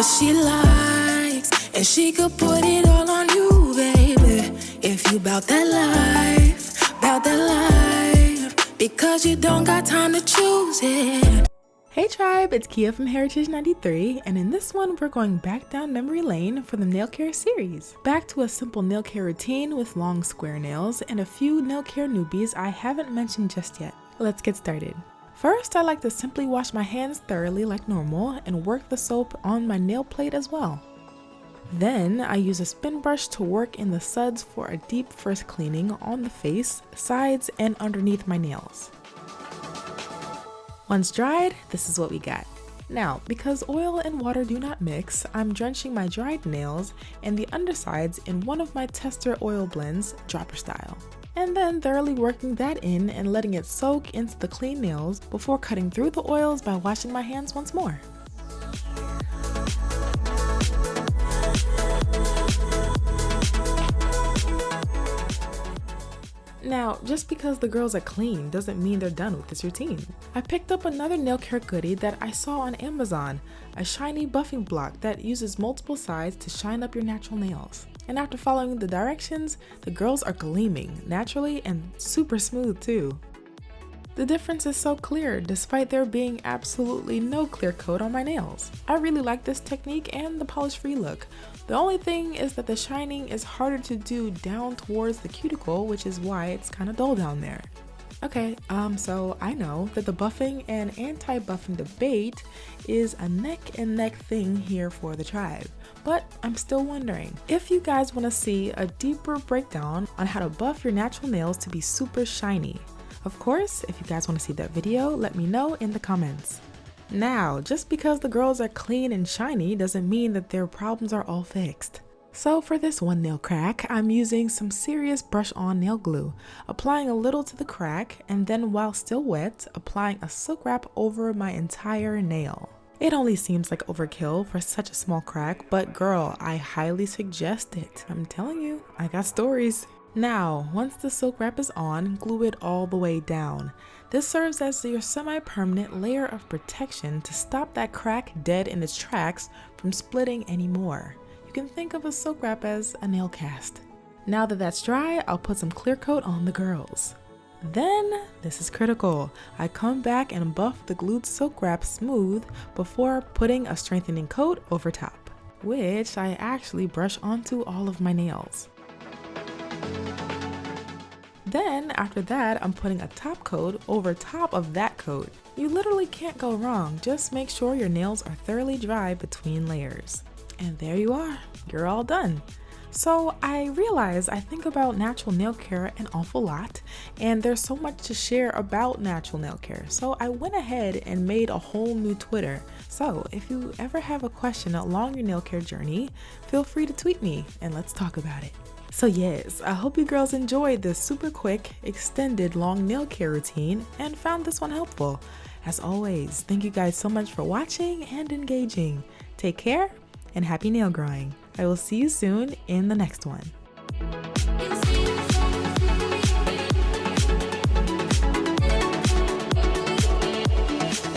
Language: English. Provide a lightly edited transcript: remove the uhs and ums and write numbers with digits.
she likes, and she could put it all on you, baby. If you bout that life, because you don't got time to choose it. Hey tribe, it's Kia from Heritage 93, and in this one we're going back down memory lane for the nail care series. Back to a simple nail care routine with long square nails and a few nail care newbies I haven't mentioned just yet. Let's get started. First, I like to simply wash my hands thoroughly like normal and work the soap on my nail plate as well. Then I use a spin brush to work in the suds for a deep first cleaning on the face, sides, and underneath my nails. Once dried, this is what we got. Now, because oil and water do not mix, I'm drenching my dried nails and the undersides in one of my tester oil blends, dropper style. And then thoroughly working that in and letting it soak into the clean nails before cutting through the oils by washing my hands once more. Now, just because the girls are clean doesn't mean they're done with this routine. I picked up another nail care goodie that I saw on Amazon, a shiny buffing block that uses multiple sides to shine up your natural nails. And after following the directions, the girls are gleaming naturally and super smooth too. The difference is so clear despite there being absolutely no clear coat on my nails. I really like this technique and the polish-free look. The only thing is that the shining is harder to do down towards the cuticle, which is why it's kind of dull down there. Okay, so I know that the buffing and anti-buffing debate is a neck and neck thing here for the tribe, but I'm still wondering if you guys want to see a deeper breakdown on how to buff your natural nails to be super shiny. Of course, if you guys want to see that video, let me know in the comments. Now, just because the girls are clean and shiny doesn't mean that their problems are all fixed. So for this one nail crack, I'm using some serious brush-on nail glue, applying a little to the crack, and then while still wet, applying a silk wrap over my entire nail. It only seems like overkill for such a small crack, but girl, I highly suggest it. I'm telling you, I got stories. Now, once the silk wrap is on, glue it all the way down. This serves as your semi-permanent layer of protection to stop that crack dead in its tracks from splitting anymore. You can think of a silk wrap as a nail cast. Now that that's dry, I'll put some clear coat on the girls. Then, this is critical, I come back and buff the glued silk wrap smooth before putting a strengthening coat over top, which I actually brush onto all of my nails. Then, after that, I'm putting a top coat over top of that coat. You literally can't go wrong, just make sure your nails are thoroughly dry between layers. And there you are, you're all done. So I realize I think about natural nail care an awful lot, and there's so much to share about natural nail care. So I went ahead and made a whole new Twitter. So if you ever have a question along your nail care journey, feel free to tweet me and let's talk about it. So yes, I hope you girls enjoyed this super quick, extended long nail care routine and found this one helpful. As always, thank you guys so much for watching and engaging. Take care and happy nail growing. I will see you soon in the next one.